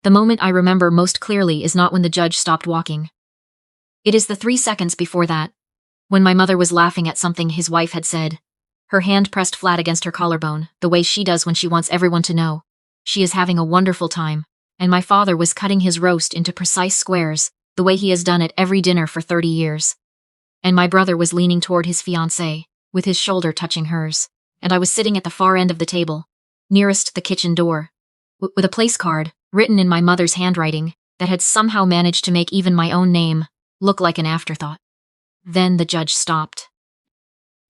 The moment I remember most clearly is not when the judge stopped walking. It is the 3 seconds before that, when my mother was laughing at something his wife had said, her hand pressed flat against her collarbone, the way she does when she wants everyone to know she is having a wonderful time, and my father was cutting his roast into precise squares, the way he has done at every dinner for 30 years. And my brother was leaning toward his fiancée, with his shoulder touching hers, and I was sitting at the far end of the table, nearest the kitchen door, with a place card, written in my mother's handwriting, that had somehow managed to make even my own name look like an afterthought. Then the judge stopped.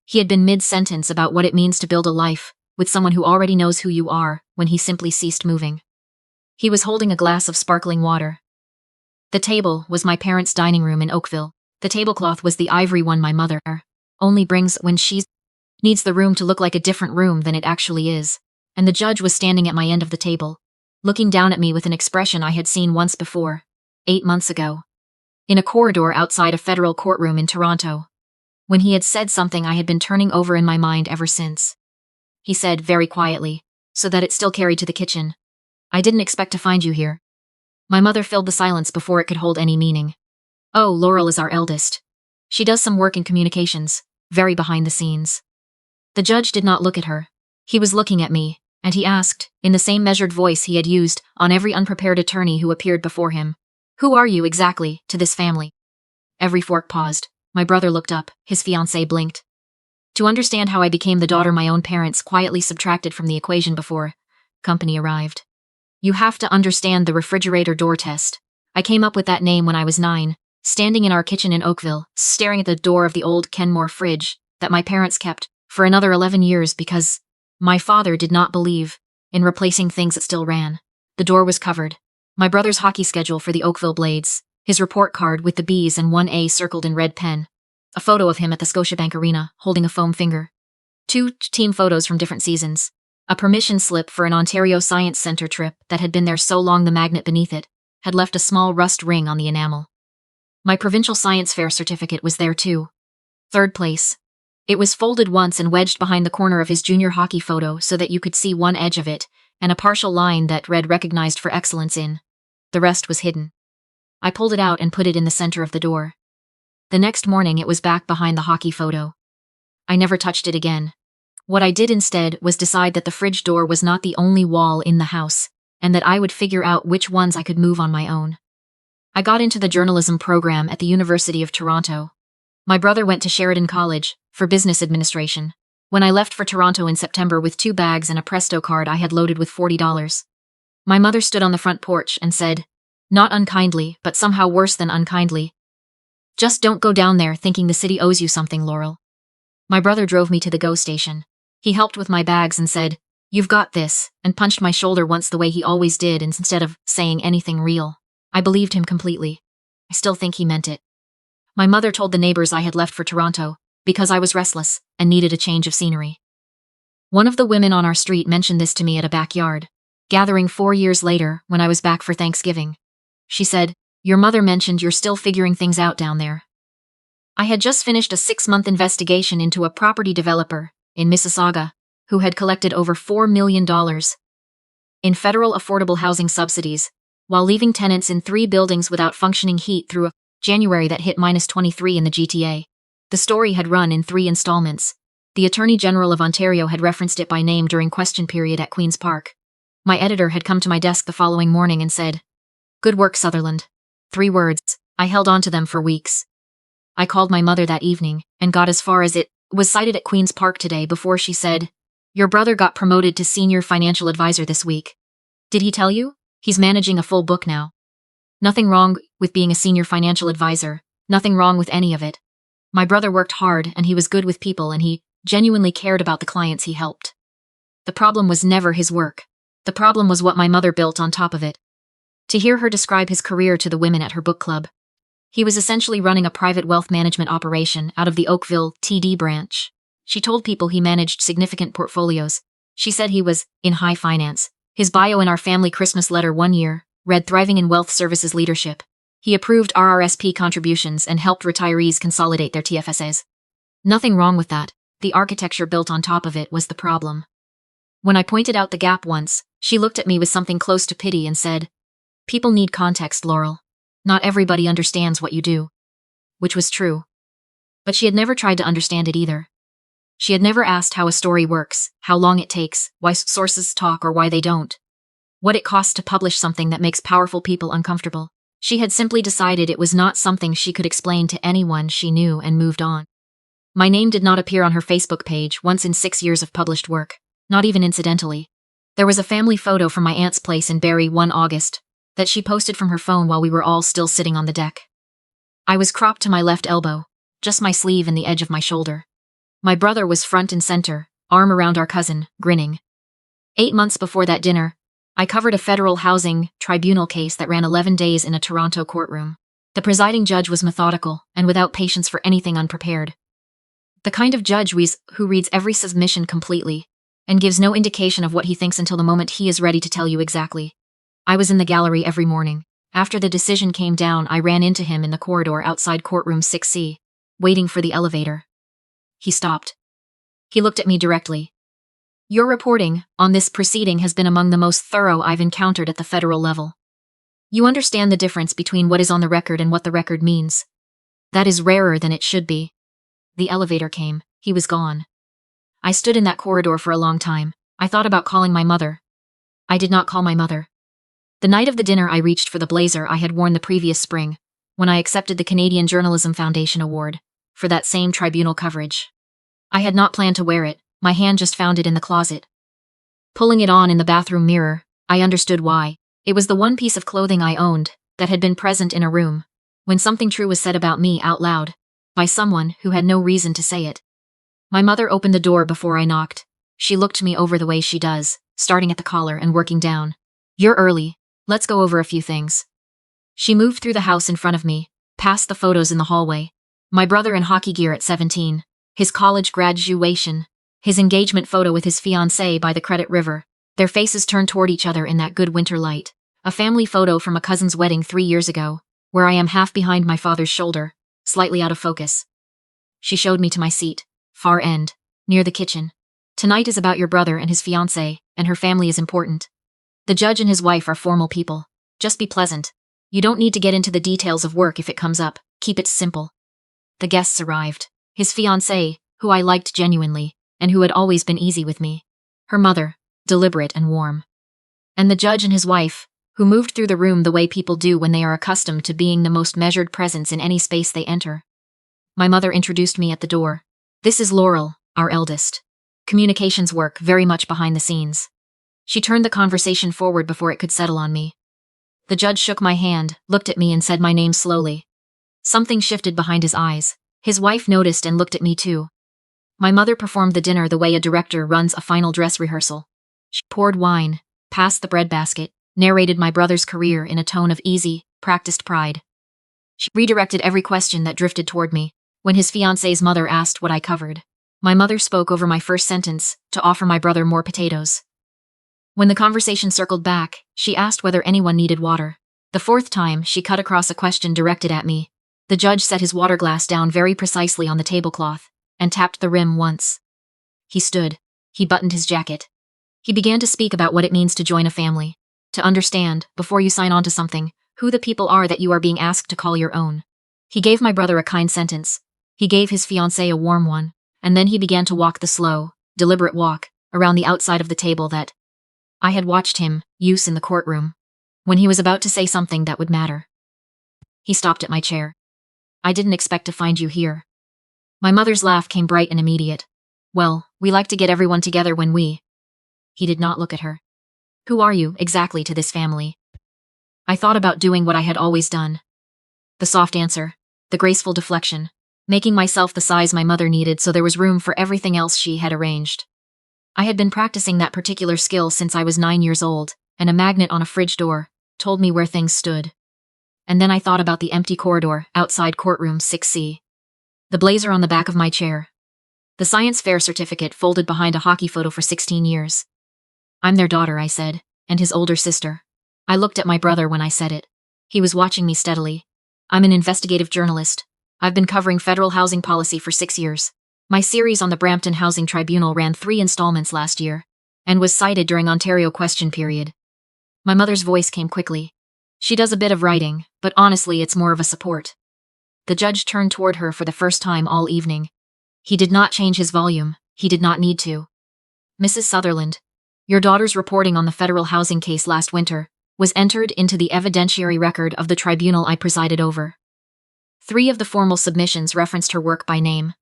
He had been mid-sentence about what it means to build a life with someone who already knows who you are when he simply ceased moving. He was holding a glass of sparkling water. The table was my parents' dining room in Oakville. The tablecloth was the ivory one my mother only brings when she needs the room to look like a different room than it actually is. And the judge was standing at my end of the table, looking down at me with an expression I had seen once before, 8 months ago, in a corridor outside a federal courtroom in Toronto, when he had said something I had been turning over in my mind ever since. He said very quietly, so that it still carried to the kitchen, "I didn't expect to find you here." My mother filled the silence before it could hold any meaning. "Oh, Laurel is our eldest. She does some work in communications, very behind the scenes." The judge did not look at her. He was looking at me, and he asked, in the same measured voice he had used on every unprepared attorney who appeared before him, "Who are you exactly to this family?" Every fork paused. My brother looked up, his fiancée blinked. To understand how I became the daughter my own parents quietly subtracted from the equation before company arrived. You have to understand the refrigerator door test. I came up with that name when I was 9, standing in our kitchen in Oakville, staring at the door of the old Kenmore fridge that my parents kept for another 11 years because my father did not believe in replacing things that still ran. The door was covered. My brother's hockey schedule for the Oakville Blades, his report card with the B's and 1A circled in red pen, a photo of him at the Scotiabank Arena holding a foam finger, 2 team photos from different seasons, a permission slip for an Ontario Science Centre trip that had been there so long the magnet beneath it had left a small rust ring on the enamel. My provincial science fair certificate was there too. 3rd place. It was folded once and wedged behind the corner of his junior hockey photo so that you could see one edge of it and a partial line that read recognized for excellence in. The rest was hidden. I pulled it out and put it in the center of the door. The next morning it was back behind the hockey photo. I never touched it again. What I did instead was decide that the fridge door was not the only wall in the house, and that I would figure out which ones I could move on my own. I got into the journalism program at the University of Toronto. My brother went to Sheridan College for business administration. When I left for Toronto in September with 2 bags and a Presto card I had loaded with $40, my mother stood on the front porch and said, not unkindly, but somehow worse than unkindly, "Just don't go down there thinking the city owes you something, Laurel." My brother drove me to the GO station. He helped with my bags and said, "You've got this," and punched my shoulder once the way he always did instead of saying anything real. I believed him completely. I still think he meant it. My mother told the neighbors I had left for Toronto because I was restless and needed a change of scenery. One of the women on our street mentioned this to me at a backyard gathering 4 years later when I was back for Thanksgiving. She said, "Your mother mentioned you're still figuring things out down there." I had just finished a 6-month investigation into a property developer in Mississauga who had collected over $4 million in federal affordable housing subsidies while leaving tenants in 3 buildings without functioning heat through a January that hit -23 in the GTA. The story had run in 3 installments. The Attorney General of Ontario had referenced it by name during question period at Queen's Park. My editor had come to my desk the following morning and said, "Good work, Sutherland." 3 words. I held on to them for weeks. I called my mother that evening and got as far as "It was cited at Queen's Park today" before she said, "Your brother got promoted to senior financial advisor this week. Did he tell you? He's managing a full book now." Nothing wrong with being a senior financial advisor. Nothing wrong with any of it. My brother worked hard and he was good with people and he genuinely cared about the clients he helped. The problem was never his work. The problem was what my mother built on top of it. To hear her describe his career to the women at her book club, he was essentially running a private wealth management operation out of the Oakville TD branch. She told people he managed significant portfolios. She said he was in high finance. His bio in our family Christmas letter one year read thriving in wealth services leadership. He approved RRSP contributions and helped retirees consolidate their TFSAs. Nothing wrong with that. The architecture built on top of it was the problem. When I pointed out the gap once, she looked at me with something close to pity and said, People need context, Laurel. Not everybody understands what you do. Which was true. But she had never tried to understand it either. She had never asked how a story works, how long it takes, why sources talk or why they don't. What it costs to publish something that makes powerful people uncomfortable. She had simply decided it was not something she could explain to anyone she knew and moved on. My name did not appear on her Facebook page once in 6 years of published work, not even incidentally. There was a family photo from my aunt's place in Barrie one August that she posted from her phone while we were all still sitting on the deck. I was cropped to my left elbow, just my sleeve and the edge of my shoulder. My brother was front and center, arm around our cousin, grinning. 8 months before that dinner, I covered a federal housing tribunal case that ran 11 days in a Toronto courtroom. The presiding judge was methodical and without patience for anything unprepared. The kind of judge who reads every submission completely and gives no indication of what he thinks until the moment he is ready to tell you exactly. I was in the gallery every morning. After the decision came down, I ran into him in the corridor outside courtroom 6C, waiting for the elevator. He stopped. He looked at me directly. Your reporting on this proceeding has been among the most thorough I've encountered at the federal level. You understand the difference between what is on the record and what the record means. That is rarer than it should be. The elevator came. He was gone. I stood in that corridor for a long time. I thought about calling my mother. I did not call my mother. The night of the dinner, I reached for the blazer I had worn the previous spring, when I accepted the Canadian Journalism Foundation Award for that same tribunal coverage. I had not planned to wear it. My hand just found it in the closet. Pulling it on in the bathroom mirror, I understood why. It was the one piece of clothing I owned that had been present in a room when something true was said about me out loud by someone who had no reason to say it. My mother opened the door before I knocked. She looked me over the way she does, starting at the collar and working down. You're early. Let's go over a few things. She moved through the house in front of me, past the photos in the hallway. My brother in hockey gear at 17, his college graduation, his engagement photo with his fiancée by the Credit River, their faces turned toward each other in that good winter light. A family photo from a cousin's wedding 3 years ago, where I am half behind my father's shoulder, slightly out of focus. She showed me to my seat, far end, near the kitchen. Tonight is about your brother and his fiancée, and her family is important. The judge and his wife are formal people. Just be pleasant. You don't need to get into the details of work if it comes up. Keep it simple. The guests arrived. His fiancée, who I liked genuinely, and who had always been easy with me. Her mother, deliberate and warm. And the judge and his wife, who moved through the room the way people do when they are accustomed to being the most measured presence in any space they enter. My mother introduced me at the door. This is Laurel, our eldest. Communications work very much behind the scenes. She turned the conversation forward before it could settle on me. The judge shook my hand, looked at me and said my name slowly. Something shifted behind his eyes. His wife noticed and looked at me too. My mother performed the dinner the way a director runs a final dress rehearsal. She poured wine, passed the breadbasket, narrated my brother's career in a tone of easy, practiced pride. She redirected every question that drifted toward me. When his fiancée's mother asked what I covered, my mother spoke over my first sentence to offer my brother more potatoes. When the conversation circled back, she asked whether anyone needed water. The fourth time, she cut across a question directed at me. The judge set his water glass down very precisely on the tablecloth and tapped the rim once. He stood. He buttoned his jacket. He began to speak about what it means to join a family, to understand, before you sign on to something, who the people are that you are being asked to call your own. He gave my brother a kind sentence. He gave his fiancée a warm one, and then he began to walk the slow, deliberate walk around the outside of the table that I had watched him use in the courtroom when he was about to say something that would matter. He stopped at my chair. I didn't expect to find you here. My mother's laugh came bright and immediate. Well, we like to get everyone together when we... He did not look at her. Who are you, exactly, to this family? I thought about doing what I had always done. The soft answer, the graceful deflection, making myself the size my mother needed so there was room for everything else she had arranged. I had been practicing that particular skill since I was 9 years old, and a magnet on a fridge door told me where things stood. And then I thought about the empty corridor outside courtroom 6C. The blazer on the back of my chair. The science fair certificate folded behind a hockey photo for 16 years. I'm their daughter, I said, and his older sister. I looked at my brother when I said it. He was watching me steadily. I'm an investigative journalist. I've been covering federal housing policy for 6 years. My series on the Brampton Housing Tribunal ran 3 installments last year, and was cited during Ontario question period. My mother's voice came quickly. She does a bit of writing, but honestly it's more of a support. The judge turned toward her for the first time all evening. He did not change his volume, he did not need to. Mrs. Sutherland, your daughter's reporting on the federal housing case last winter was entered into the evidentiary record of the tribunal I presided over. 3 of the formal submissions referenced her work by name.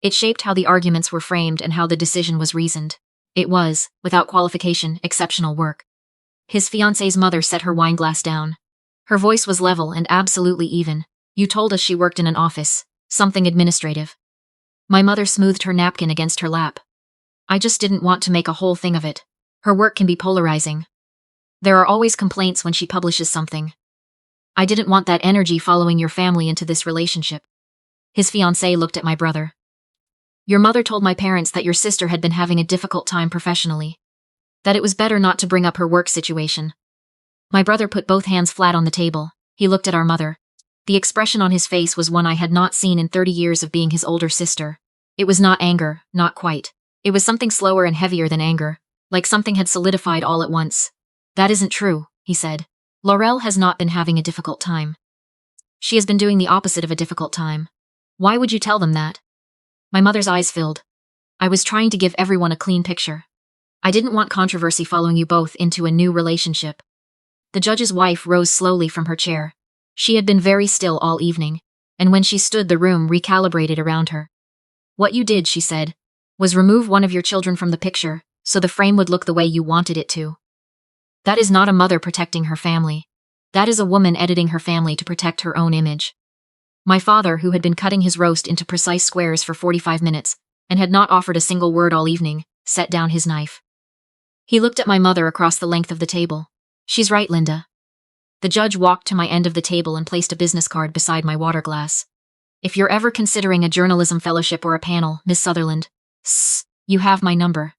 It shaped how the arguments were framed and how the decision was reasoned. It was, without qualification, exceptional work. His fiancée's mother set her wineglass down. Her voice was level and absolutely even. You told us she worked in an office, something administrative. My mother smoothed her napkin against her lap. I just didn't want to make a whole thing of it. Her work can be polarizing. There are always complaints when she publishes something. I didn't want that energy following your family into this relationship. His fiancée looked at my brother. Your mother told my parents that your sister had been having a difficult time professionally. That it was better not to bring up her work situation. My brother put both hands flat on the table. He looked at our mother. The expression on his face was one I had not seen in 30 years of being his older sister. It was not anger, not quite. It was something slower and heavier than anger, like something had solidified all at once. That isn't true, he said. Laurel has not been having a difficult time. She has been doing the opposite of a difficult time. Why would you tell them that? My mother's eyes filled. I was trying to give everyone a clean picture. I didn't want controversy following you both into a new relationship. The judge's wife rose slowly from her chair. She had been very still all evening, and when she stood the room recalibrated around her. What you did, she said, was remove one of your children from the picture, so the frame would look the way you wanted it to. That is not a mother protecting her family. That is a woman editing her family to protect her own image. My father, who had been cutting his roast into precise squares for 45 minutes, and had not offered a single word all evening, set down his knife. He looked at my mother across the length of the table. She's right, Linda. The judge walked to my end of the table and placed a business card beside my water glass. If you're ever considering a journalism fellowship or a panel, Miss Sutherland, you have my number.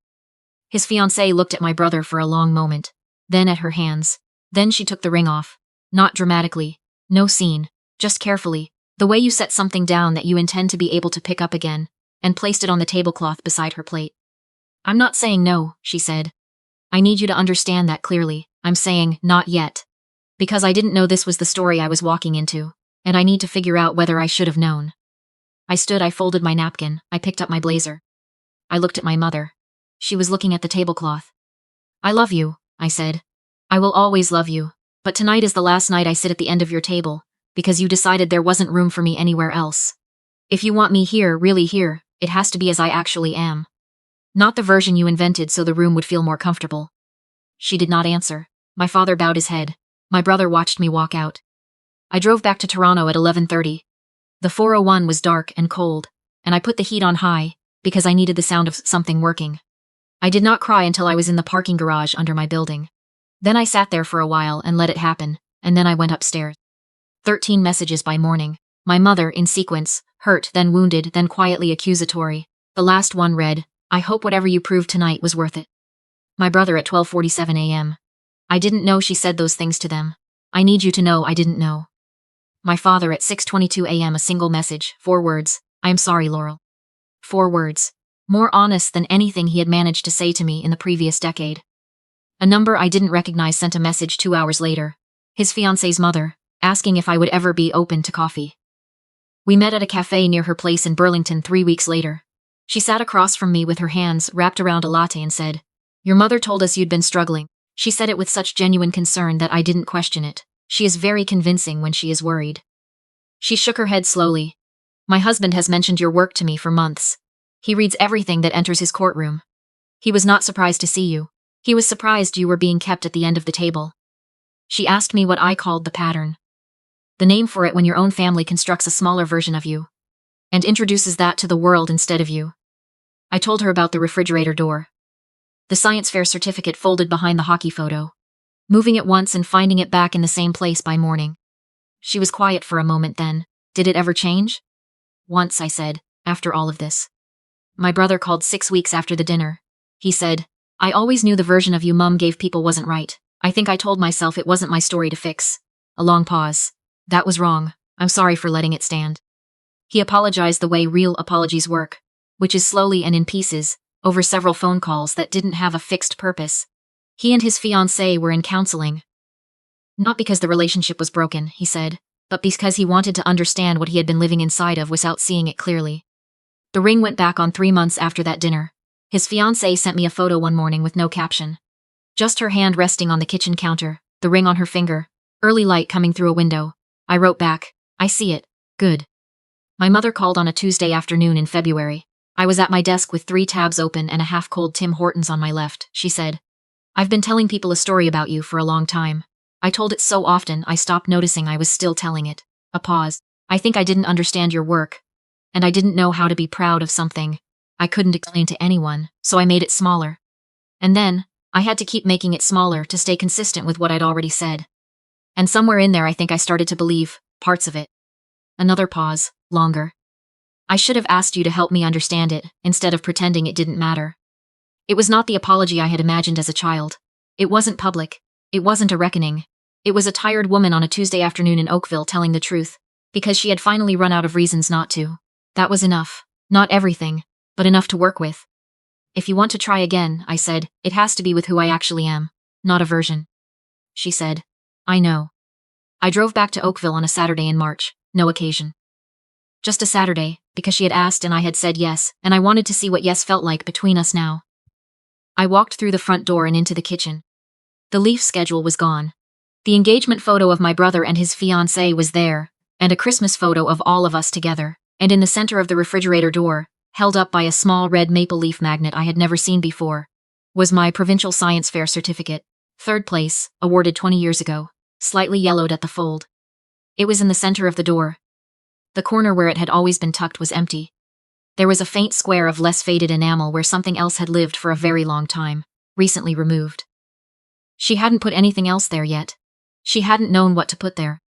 His fiancée looked at my brother for a long moment, then at her hands. Then she took the ring off. Not dramatically. No scene. Just carefully. The way you set something down that you intend to be able to pick up again, and placed it on the tablecloth beside her plate. I'm not saying no, she said. I need you to understand that clearly. I'm saying not yet. Because I didn't know this was the story I was walking into, and I need to figure out whether I should have known. I stood, I folded my napkin, I picked up my blazer. I looked at my mother. She was looking at the tablecloth. I love you, I said. I will always love you, but tonight is the last night I sit at the end of your table, because you decided there wasn't room for me anywhere else. If you want me here, really here, it has to be as I actually am. Not the version you invented so the room would feel more comfortable. She did not answer. My father bowed his head. My brother watched me walk out. I drove back to Toronto at 11:30. The 401 was dark and cold, and I put the heat on high, because I needed the sound of something working. I did not cry until I was in the parking garage under my building. Then I sat there for a while and let it happen, and then I went upstairs. 13 messages by morning. My mother, in sequence, hurt, then wounded, then quietly accusatory. The last one read, I hope whatever you proved tonight was worth it. My brother at 12:47 a.m. I didn't know she said those things to them. I need you to know I didn't know. My father at 6:22 a.m. A single message, 4 words, I am sorry, Laurel. 4 words. More honest than anything he had managed to say to me in the previous decade. A number I didn't recognize sent a message 2 hours later. His fiancée's mother, asking if I would ever be open to coffee. We met at a cafe near her place in Burlington 3 weeks later. She sat across from me with her hands wrapped around a latte and said, Your mother told us you'd been struggling. She said it with such genuine concern that I didn't question it. She is very convincing when she is worried. She shook her head slowly. My husband has mentioned your work to me for months. He reads everything that enters his courtroom. He was not surprised to see you. He was surprised you were being kept at the end of the table. She asked me what I called the pattern. The name for it when your own family constructs a smaller version of you, and introduces that to the world instead of you. I told her about the refrigerator door. The science fair certificate folded behind the hockey photo. Moving it once and finding it back in the same place by morning. She was quiet for a moment then. Did it ever change? Once, I said, after all of this. My brother called 6 weeks after the dinner. He said, I always knew the version of you Mum gave people wasn't right. I think I told myself it wasn't my story to fix. A long pause. That was wrong. I'm sorry for letting it stand. He apologized the way real apologies work, which is slowly and in pieces, over several phone calls that didn't have a fixed purpose. He and his fiancée were in counseling. Not because the relationship was broken, he said, but because he wanted to understand what he had been living inside of without seeing it clearly. The ring went back on 3 months after that dinner. His fiancée sent me a photo one morning with no caption. Just her hand resting on the kitchen counter, the ring on her finger, early light coming through a window. I wrote back, I see it. Good. My mother called on a Tuesday afternoon in February. I was at my desk with 3 tabs open and a half-cold Tim Hortons on my left. She said, I've been telling people a story about you for a long time. I told it so often I stopped noticing I was still telling it. A pause. I think I didn't understand your work. And I didn't know how to be proud of something I couldn't explain to anyone, so I made it smaller. And then, I had to keep making it smaller to stay consistent with what I'd already said. And somewhere in there I think I started to believe parts of it. Another pause, longer. I should have asked you to help me understand it, instead of pretending it didn't matter. It was not the apology I had imagined as a child. It wasn't public. It wasn't a reckoning. It was a tired woman on a Tuesday afternoon in Oakville telling the truth, because she had finally run out of reasons not to. That was enough. Not everything, but enough to work with. If you want to try again, I said, it has to be with who I actually am, not a version. She said, I know. I drove back to Oakville on a Saturday in March, no occasion. Just a Saturday, because she had asked and I had said yes, and I wanted to see what yes felt like between us now. I walked through the front door and into the kitchen. The leaf schedule was gone. The engagement photo of my brother and his fiancée was there, and a Christmas photo of all of us together, and in the center of the refrigerator door, held up by a small red maple leaf magnet I had never seen before, was my provincial science fair certificate, 3rd place, awarded 20 years ago, slightly yellowed at the fold. It was in the center of the door. The corner where it had always been tucked was empty. There was a faint square of less faded enamel where something else had lived for a very long time, recently removed. She hadn't put anything else there yet. She hadn't known what to put there.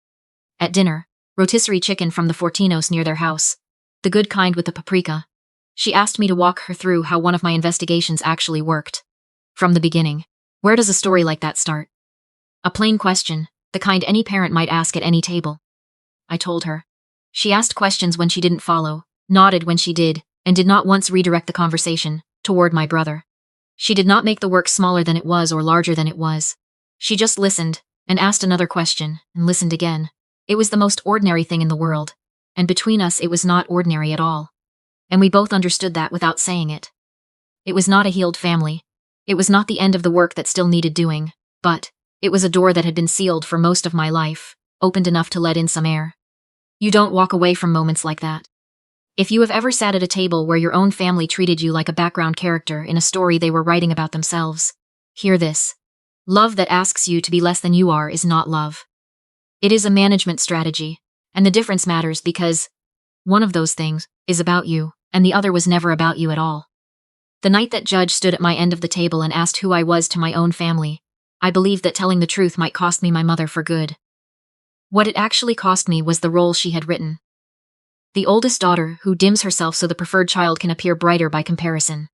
At dinner, rotisserie chicken from the Fortinos near their house, the good kind with the paprika. She asked me to walk her through how one of my investigations actually worked. From the beginning. Where does a story like that start? A plain question, the kind any parent might ask at any table. I told her. She asked questions when she didn't follow, nodded when she did, and did not once redirect the conversation toward my brother. She did not make the work smaller than it was or larger than it was. She just listened, and asked another question, and listened again. It was the most ordinary thing in the world, and between us it was not ordinary at all. And we both understood that without saying it. It was not a healed family. It was not the end of the work that still needed doing, but it was a door that had been sealed for most of my life, opened enough to let in some air. You don't walk away from moments like that. If you have ever sat at a table where your own family treated you like a background character in a story they were writing about themselves, hear this. Love that asks you to be less than you are is not love. It is a management strategy, and the difference matters because one of those things is about you, and the other was never about you at all. The night that Judge stood at my end of the table and asked who I was to my own family, I believed that telling the truth might cost me my mother for good. What it actually cost me was the role she had written. The oldest daughter who dims herself so the preferred child can appear brighter by comparison.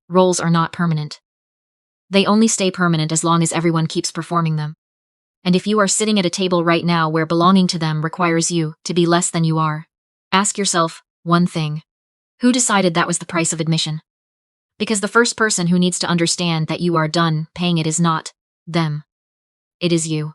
Roles are not permanent. They only stay permanent as long as everyone keeps performing them. And if you are sitting at a table right now where belonging to them requires you to be less than you are, ask yourself one thing. Who decided that was the price of admission? Because the first person who needs to understand that you are done paying it is not them. It is you.